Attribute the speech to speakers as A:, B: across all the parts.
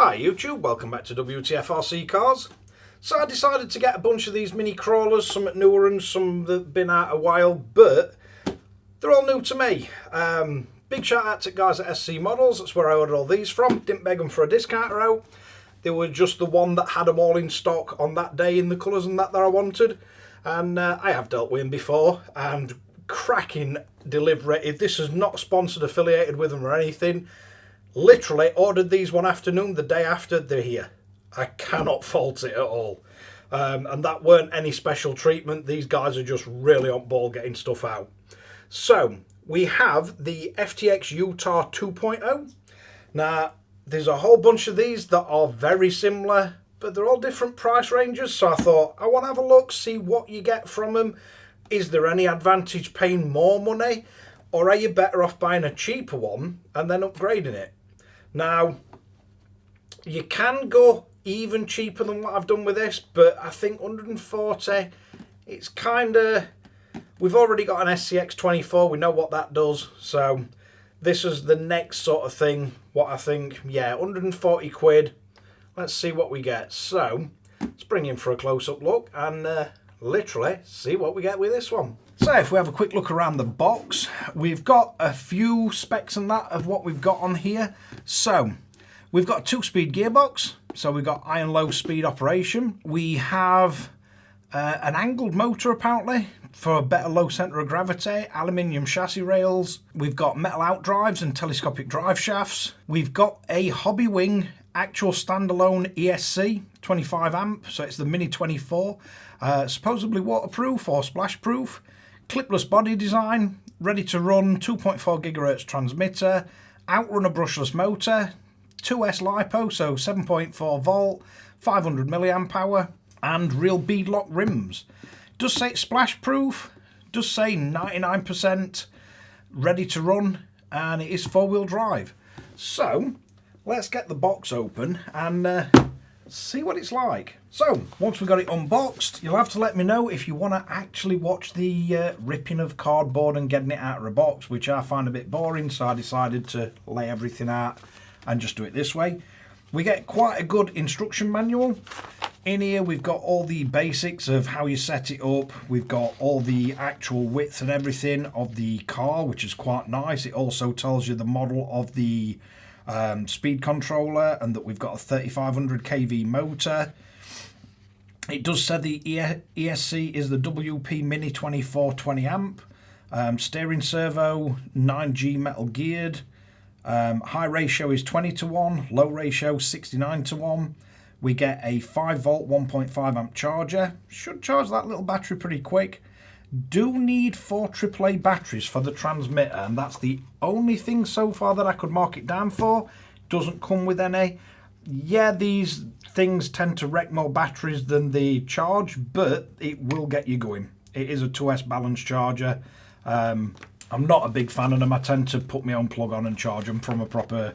A: Hi YouTube, welcome back to Wtf Rc Cars. So I decided to get a bunch of these mini crawlers, some at newer and some that have been out a while, but they're all new to me. Big shout out to guys at SC Models, that's where I ordered all these from. Didn't beg them for a discount or out. They were just the one that had them all in stock on that day in the colours and that I wanted. And I have dealt with them before, and cracking delivery. This is not sponsored, affiliated with them or anything. Literally ordered these one afternoon, the day after they're here. I cannot fault it at all. And that weren't any special treatment. These guys are just really on ball getting stuff out. So we have the FTX Utah 2.0. Now there's a whole bunch of these that are very similar, but they're all different price ranges. So I thought I want to have a look, see what you get from them. Is there any advantage paying more money, or are you better off buying a cheaper one and then upgrading it? Now, you can go even cheaper than what I've done with this, but I think 140, it's kind of, we've already got an SCX24, we know what that does, so this is the next sort of thing, what I think, yeah, 140 quid, let's see what we get. So, let's bring in for a close-up look and literally see what we get with this one. So if we have a quick look around the box, we've got a few specs and that of what we've got on here. So we've got a 2-speed gearbox, so we've got high and low speed operation. We have an angled motor apparently for a better low centre of gravity, aluminium chassis rails. We've got metal outdrives and telescopic drive shafts. We've got a hobby wing actual standalone ESC 25 amp, so it's the Mini 24, supposedly waterproof or splash proof. Clipless body design, ready to run, 2.4 gigahertz transmitter, outrunner brushless motor, 2S LiPo, so 7.4 volt, 500 milliamp hour, and real beadlock rims. Does say it's splash proof, does say 99% ready to run, and it is 4-wheel drive. So let's get the box open and see what it's like. So once we've got it unboxed, you'll have to let me know if you want to actually watch the ripping of cardboard and getting it out of the box, which I find a bit boring, so I decided to lay everything out and just do it this way. We get quite a good instruction manual. In here we've got all the basics of how you set it up. We've got all the actual width and everything of the car, which is quite nice. It also tells you the model of the speed controller and that we've got a 3500 kV motor. It does say the ESC is the WP Mini 24 20 amp. Steering servo 9G metal geared. High ratio is 20:1, low ratio 69:1. We get a 5 volt 1.5 amp charger. Should charge that little battery pretty quick. Do need 4 AAA batteries for the transmitter, and that's the only thing so far that I could mark it down for. Doesn't come with any. Yeah, these things tend to wreck more batteries than the charge, but it will get you going. It is a 2S balance charger. I'm not a big fan of them. I tend to put my own plug on and charge them from a proper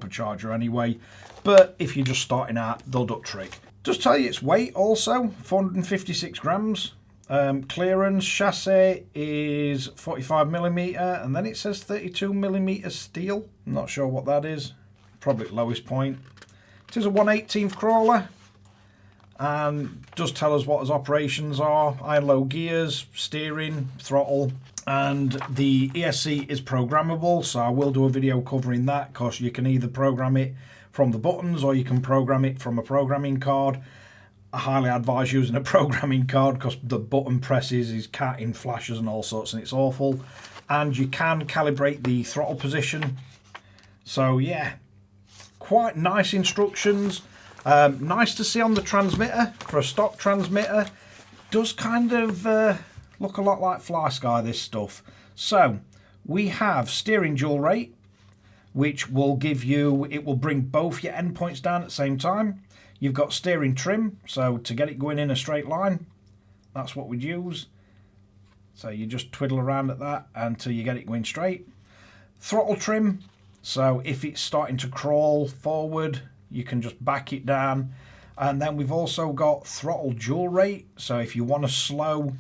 A: charger anyway. But if you're just starting out, they'll do trick. Just tell you its weight also, 456 grams. Clearance chassis is 45mm, and then it says 32mm steel. I'm not sure what that is. Probably at lowest point. It is a 1/18 crawler, and does tell us what its operations are: high and low gears, steering, throttle, and the ESC is programmable. So I will do a video covering that, because you can either program it from the buttons or you can program it from a programming card. I highly advise using a programming card, because the button presses is catting flashes and all sorts, and it's awful. And you can calibrate the throttle position. So yeah, quite nice instructions. Nice to see on the transmitter for a stock transmitter. Does kind of look a lot like FlySky, this stuff. So we have steering dual rate, which will give you, it will bring both your endpoints down at the same time. You've got steering trim, so to get it going in a straight line, that's what we'd use. So you just twiddle around at that until you get it going straight. Throttle trim, so if it's starting to crawl forward, you can just back it down. And then we've also got throttle dual rate, so if you want to slow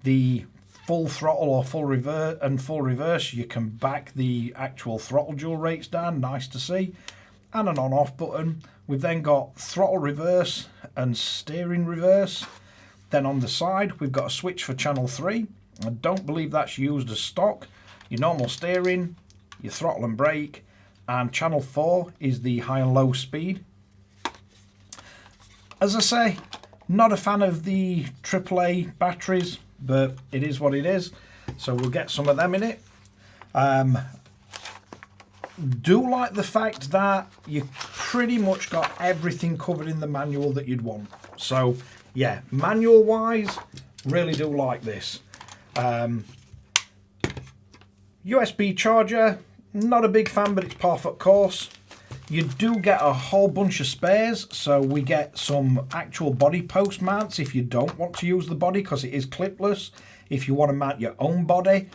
A: the full throttle or full reverse, you can back the actual throttle dual rates down. Nice to see. and an on-off button. We've then got throttle reverse and steering reverse. Then on the side, we've got a switch for channel 3. I don't believe that's used as stock. Your normal steering, your throttle and brake, and channel 4 is the high and low speed. As I say, not a fan of the AAA batteries, but it is what it is. So we'll get some of them in it. Do like the fact that you pretty much got everything covered in the manual that you'd want. So yeah, manual wise, really do like this. USB charger, not a big fan, but it's par for course. You do get a whole bunch of spares, so we get some actual body post mounts if you don't want to use the body, because it is clipless. If you want to mount your own body,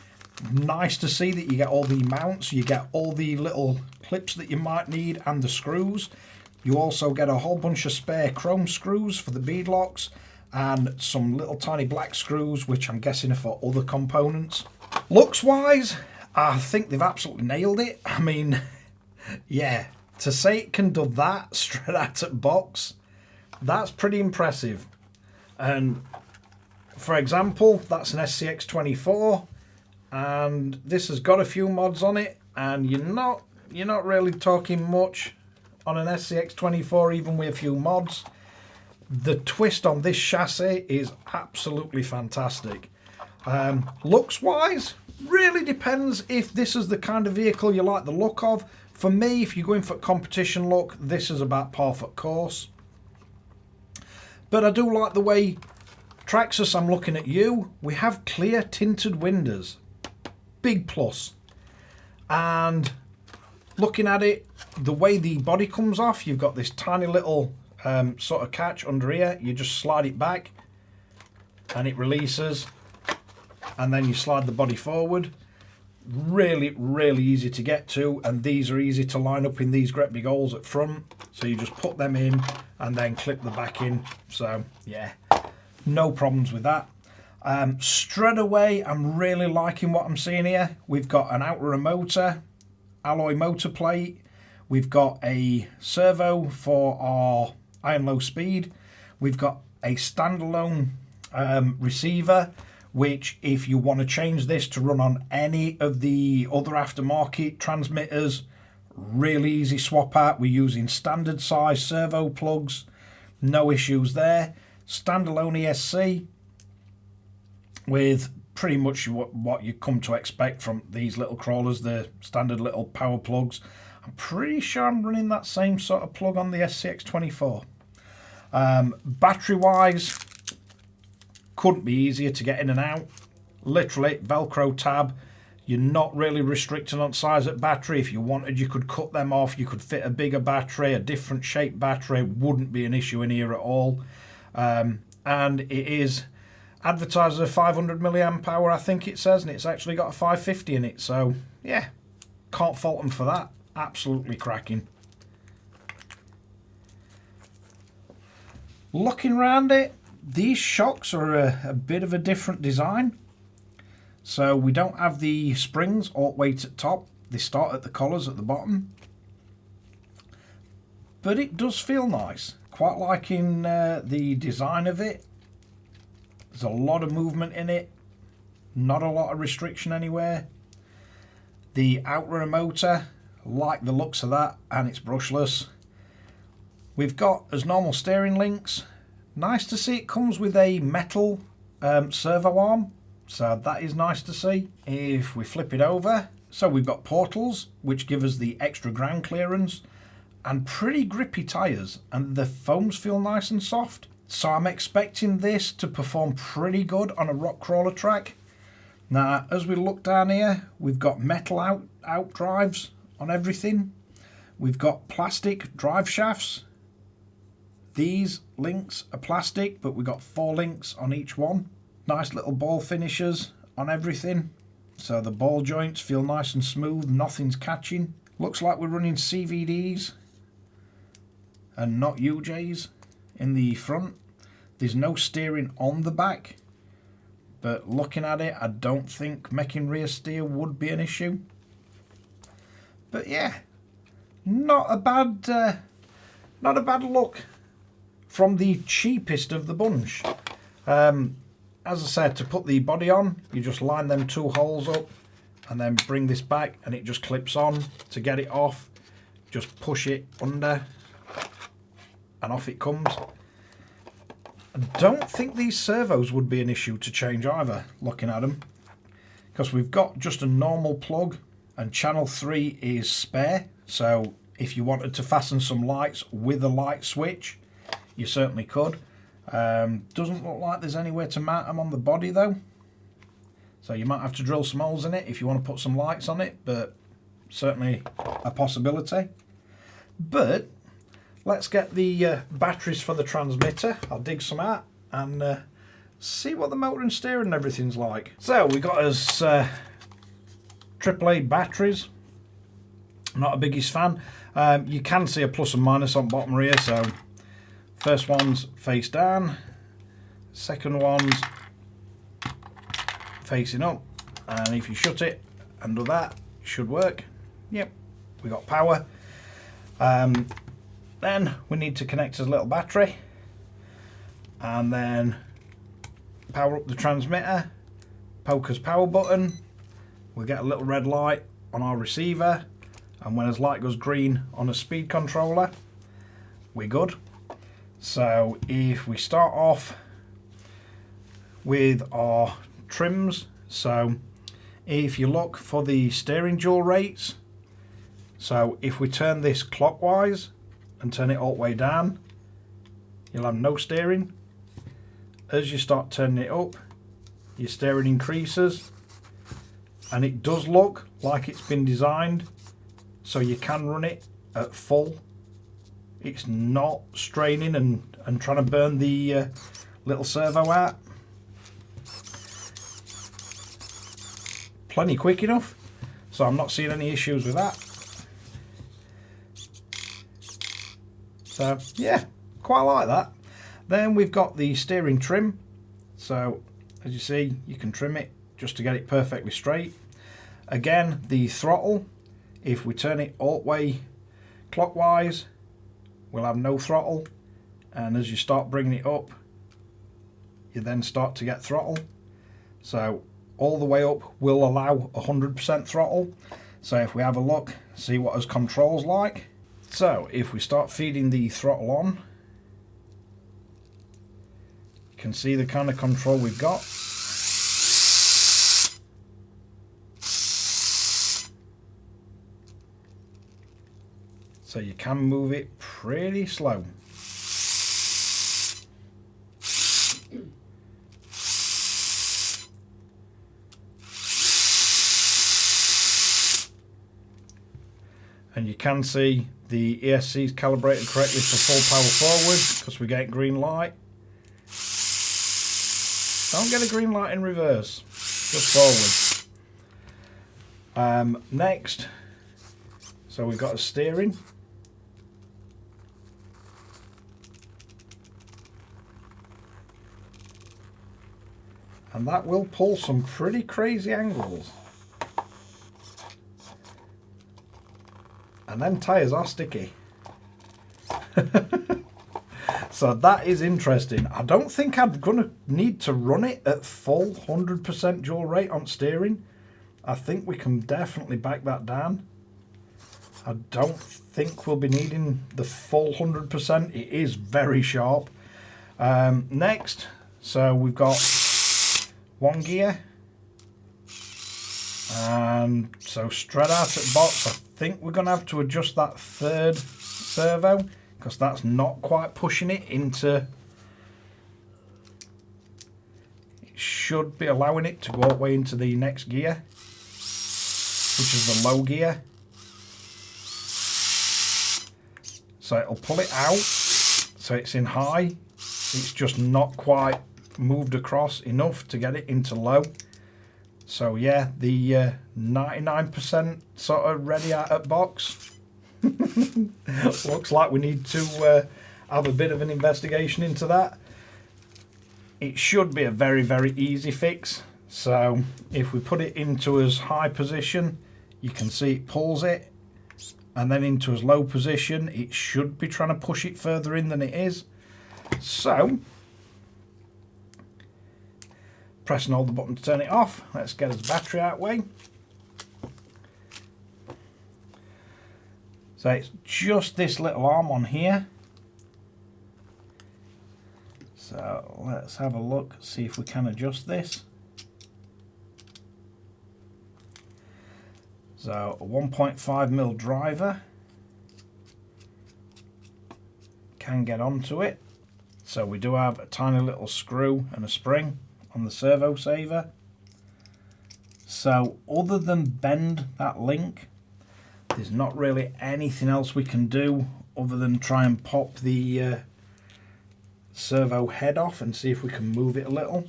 A: nice to see that you get all the mounts, you get all the little clips that you might need and the screws. You also get a whole bunch of spare chrome screws for the bead locks and some little tiny black screws, which I'm guessing are for other components. Looks wise, I think they've absolutely nailed it. I mean, yeah, to say it can do that straight out of box, that's pretty impressive. And for example, that's an SCX 24, and this has got a few mods on it, and you're not really talking much on an SCX 24, even with a few mods. The twist on this chassis is absolutely fantastic. Looks wise, really depends if this is the kind of vehicle you like the look of. For me, if you're going for competition look, this is about par for course. But I do like the way Traxxas, I'm looking at you, we have clear tinted windows. Big plus. And looking at it, the way the body comes off, you've got this tiny little sort of catch under here. You just slide it back and it releases, and then you slide the body forward. Really, really easy to get to, and these are easy to line up in these great big holes at front. So you just put them in and then clip the back in. So yeah, no problems with that. Straight away, I'm really liking what I'm seeing here. We've got an outrigger motor, alloy motor plate. We've got a servo for our high and low speed. We've got a standalone receiver, which if you want to change this to run on any of the other aftermarket transmitters, really easy swap out. We're using standard size servo plugs, no issues there. Standalone ESC with pretty much what you come to expect from these little crawlers, the standard little power plugs. I'm pretty sure I'm running that same sort of plug on the SCX24. Battery wise, couldn't be easier to get in and out. Literally Velcro tab. You're not really restricted on size of battery. If you wanted, you could cut them off. You could fit a bigger battery, a different shaped battery. Wouldn't be an issue in here at all. And it is advertised as a 500 milliamp hour, I think it says, and it's actually got a 550 in it. So yeah, can't fault them for that. Absolutely cracking. Looking around it, these shocks are a bit of a different design. So we don't have the springs alt weight at top. They start at the collars at the bottom. But it does feel nice. Quite liking the design of it. There's a lot of movement in it. Not a lot of restriction anywhere. The outrigger motor, like the looks of that, and it's brushless. We've got as normal steering links. Nice to see it comes with a metal servo arm, so that is nice to see. If we flip it over, so we've got portals which give us the extra ground clearance, and pretty grippy tyres, and the foams feel nice and soft. So I'm expecting this to perform pretty good on a rock crawler track. Now as we look down here, we've got metal out drives on everything. We've got plastic drive shafts. These links are plastic, but we've got 4 links on each one. Nice little ball finishes on everything. So the ball joints feel nice and smooth, nothing's catching. Looks like we're running CVDs and not UJs in the front. There's no steering on the back, but looking at it, I don't think making rear steer would be an issue. But yeah, not a bad look from the cheapest of the bunch. As I said, to put the body on, you just line them 2 holes up and then bring this back and it just clips on. To get it off, just push it under and off it comes. I don't think these servos would be an issue to change either, looking at them, because we've got just a normal plug and channel 3 is spare, so if you wanted to fasten some lights with a light switch, you certainly could. Doesn't look like there's anywhere to mount them on the body though, so you might have to drill some holes in it if you want to put some lights on it, but certainly a possibility. But let's get the batteries for the transmitter. I'll dig some out and see what the motor and steering and everything's like. So we got us AAA batteries. Not a biggest fan. You can see a plus and minus on bottom here, so first one's face down, second one's facing up, and if you shut it and do that, it should work. Yep, we got power. Then we need to connect a little battery and then power up the transmitter, poker's power button, we'll get a little red light on our receiver, and when his light goes green on a speed controller, we're good. So if we start off with our trims, so if you look for the steering dual rates, so if we turn this clockwise and turn it all the way down, you'll have no steering. As you start turning it up, your steering increases, and it does look like it's been designed so you can run it at full. It's not straining and trying to burn the little servo out. Plenty quick enough, so I'm not seeing any issues with that. So yeah, quite like that. Then we've got the steering trim. So as you see, you can trim it just to get it perfectly straight. Again, the throttle, if we turn it all the way clockwise, we'll have no throttle, and as you start bringing it up, you then start to get throttle. So all the way up will allow 100% throttle. So if we have a look, see what his controls like. So if we start feeding the throttle on, you can see the kind of control we've got. So you can move it pretty slow. And you can see the ESC is calibrated correctly for full power forward because we get green light. Don't get a green light in reverse, just forward. Next, so we've got a steering. And that will pull some pretty crazy angles. And them tyres are sticky. So that is interesting. I don't think I'm going to need to run it at full 100% dual rate on steering. I think we can definitely back that down. I don't think we'll be needing the full 100%. It is very sharp. Next, so we've got one gear. And so straight out at box, I think we're going to have to adjust that third servo because that's not quite pushing it into. It should be allowing it to go all the way into the next gear, which is the low gear. So it'll pull it out, so it's in high. It's just not quite moved across enough to get it into low. So yeah, the 99% sort of ready out at box. Looks like we need to have a bit of an investigation into that. It should be a very, very easy fix. So if we put it into as high position, you can see it pulls it and then into as low position. It should be trying to push it further in than it is. So, press and hold the button to turn it off. Let's get his battery out of the way. So it's just this little arm on here. So let's have a look, see if we can adjust this. So a 1.5mm driver can get onto it. So we do have a tiny little screw and a spring on the servo saver. So other than bend that link, there's not really anything else we can do other than try and pop the servo head off and see if we can move it a little.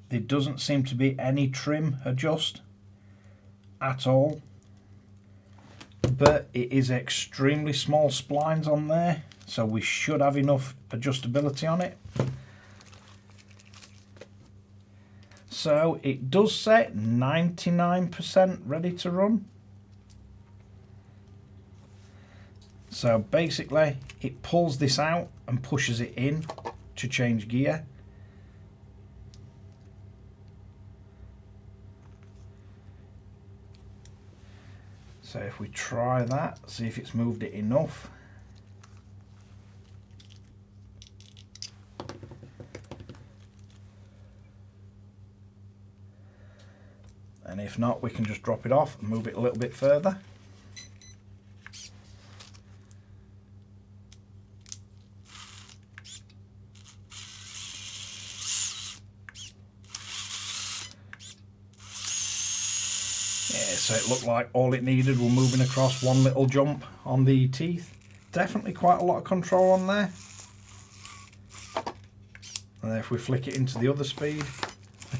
A: There doesn't seem to be any trim adjust at all, but it is extremely small splines on there, so we should have enough adjustability on it. So it does say 99% ready to run. So basically it pulls this out and pushes it in to change gear. So if we try that, see if it's moved it enough. And if not, we can just drop it off and move it a little bit further. So it looked like all it needed was moving across one little jump on the teeth. Definitely quite a lot of control on there. And then if we flick it into the other speed,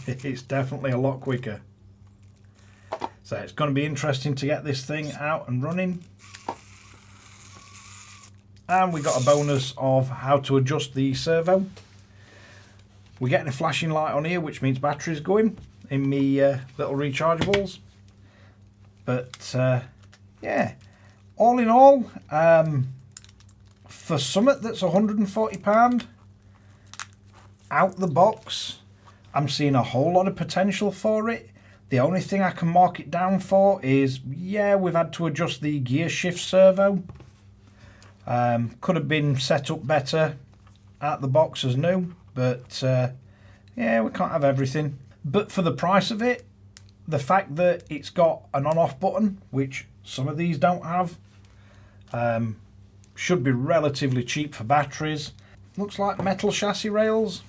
A: it's definitely a lot quicker. So it's going to be interesting to get this thing out and running. And we got a bonus of how to adjust the servo. We're getting a flashing light on here, which means battery's going in me little rechargeables. But yeah, all in all, for something that's £140 out the box, I'm seeing a whole lot of potential for it. The only thing I can mark it down for is, yeah, we've had to adjust the gear shift servo. Could have been set up better out the box as new, but yeah, we can't have everything. But for the price of it, the fact that it's got an on-off button, which some of these don't have, should be relatively cheap for batteries. Looks like metal chassis rails.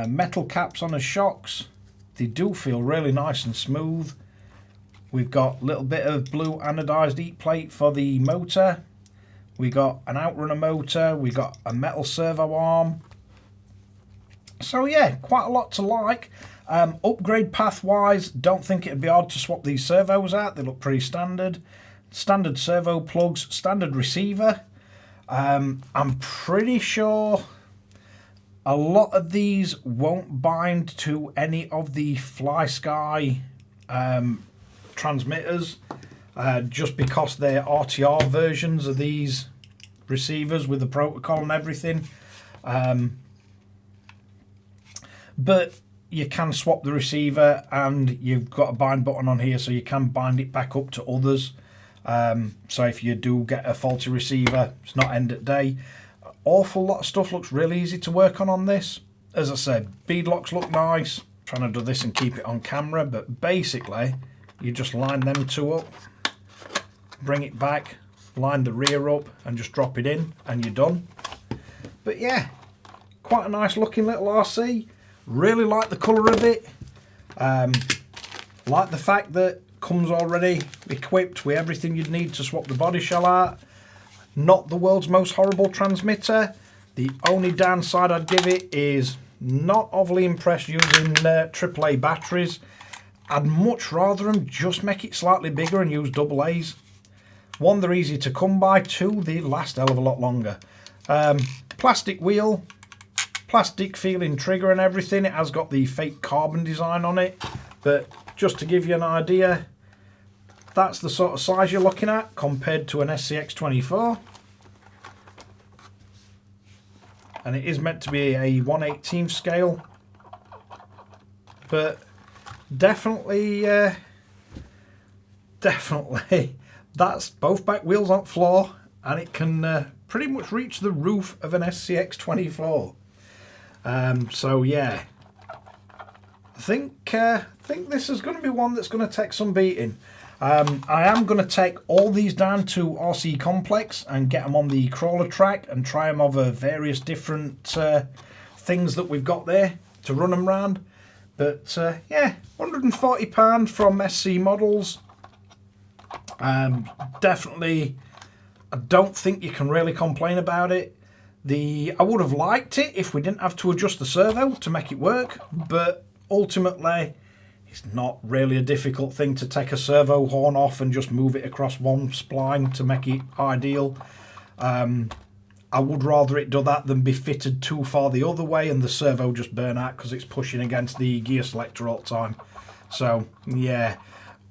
A: Metal caps on the shocks. They do feel really nice and smooth. We've got a little bit of blue anodized heat plate for the motor. We got an outrunner motor. We got a metal servo arm. So yeah, quite a lot to like. Upgrade path wise, don't think it'd be hard to swap these servos out. They look pretty standard. Standard servo plugs, standard receiver. I'm pretty sure a lot of these won't bind to any of the FlySky transmitters, just because they're RTR versions of these receivers with the protocol and everything. But you can swap the receiver, and you've got a bind button on here, so you can bind it back up to others. So if you do get a faulty receiver, it's not end of day. Awful lot of stuff looks really easy to work on this. As I said, beadlocks look nice. I'm trying to do this and keep it on camera, but basically you just line them two up, bring it back, line the rear up, and just drop it in, and you're done. But yeah, quite a nice looking little RC. Really like the colour of it. Like the fact that it comes already equipped with everything you'd need to swap the body shell out. Not the world's most horrible transmitter. The only downside I'd give it is not overly impressed using AAA batteries. I'd much rather them just make it slightly bigger and use AA's. One, they're easy to come by. Two, they last a hell of a lot longer. Plastic wheel, plastic feeling trigger and everything. It has got the fake carbon design on it, but just to give you an idea, that's the sort of size you're looking at compared to an SCX 24. And it is meant to be a 1/18 scale, but definitely that's both back wheels on floor, and it can pretty much reach the roof of an SCX 24. So yeah, I think this is going to be one that's going to take some beating. I am going to take all these down to RC Complex and get them on the crawler track and try them over various different things that we've got there to run them round. But yeah, £140 from SC Models. Definitely, I don't think you can really complain about it. I would have liked it if we didn't have to adjust the servo to make it work, but ultimately it's not really a difficult thing to take a servo horn off and just move it across one spline to make it ideal. I would rather it do that than be fitted too far the other way and the servo just burn out because it's pushing against the gear selector all the time. So yeah,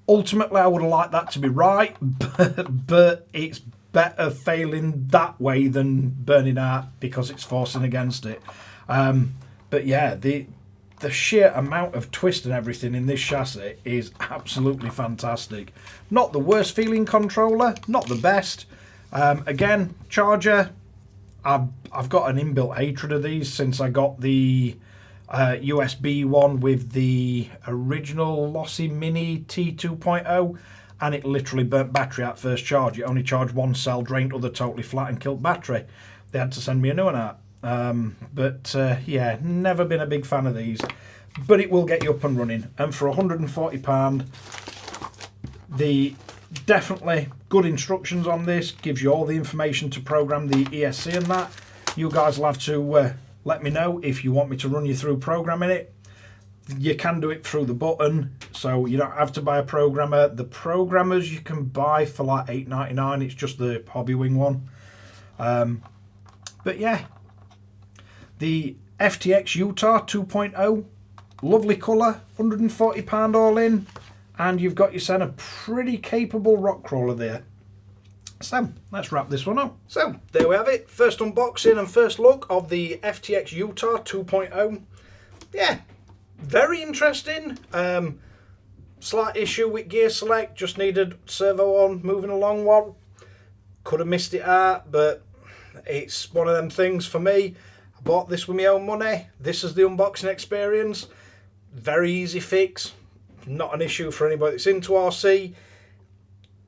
A: ultimately I would have liked that to be right, but it's better failing that way than burning out because it's forcing against it. But yeah, the sheer amount of twist and everything in this chassis is absolutely fantastic. Not the worst feeling controller, not the best. Again, charger, I've got an inbuilt hatred of these since I got the USB one with the original Lossy Mini T2.0, and it literally burnt battery out first charge. It only charged one cell, drained other totally flat and killed battery. They had to send me a new one out. But yeah, never been a big fan of these, but it will get you up and running. And for £140, the definitely good instructions on this, gives you all the information to program the ESC and that. You guys will have to let me know if you want me to run you through programming it. You can do it through the button, so you don't have to buy a programmer. The programmers you can buy for like $8.99. It's just the Hobbywing one. But yeah, the FTX Utah 2.0, lovely colour, £140 all in, and you've got yourself a pretty capable rock crawler there. So let's wrap this one up. So there we have it, first unboxing and first look of the FTX Utah 2.0. Yeah, very interesting. Slight issue with gear select, just needed servo on, moving along one. Could have missed it out, but it's one of them things for me. I bought this with my own money. This is the unboxing experience. Very easy fix. Not an issue for anybody that's into RC.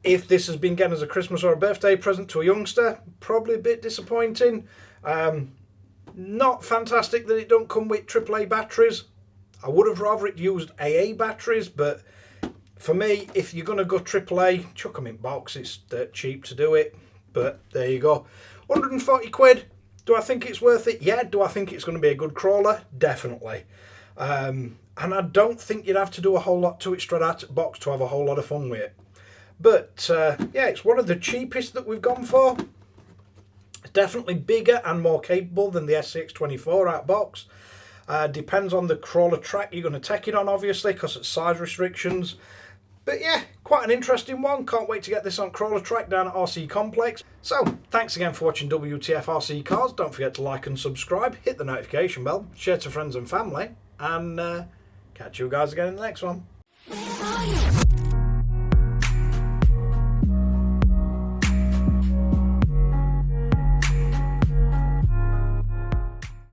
A: If this has been getting as a Christmas or a birthday present to a youngster, probably a bit disappointing. Not fantastic that it don't come with AAA batteries. I would have rather it used AA batteries, but for me, if you're going to go AAA, chuck them in box. It's dirt cheap to do it, but there you go. 140 quid. Do I think it's worth it? Yeah. Do I think it's going to be a good crawler? Definitely. And I don't think you'd have to do a whole lot to it straight out of the box to have a whole lot of fun with it. But yeah, it's one of the cheapest that we've gone for. Definitely bigger and more capable than the SCX 24 out box. Depends on the crawler track you're going to take it on, obviously, because it's size restrictions. But yeah, quite an interesting one. Can't wait to get this on crawler track down at RC Complex. So, thanks again for watching WTF Rc Cars. Don't forget to like and subscribe, hit the notification bell, share to friends and family, and catch you guys again in the next one.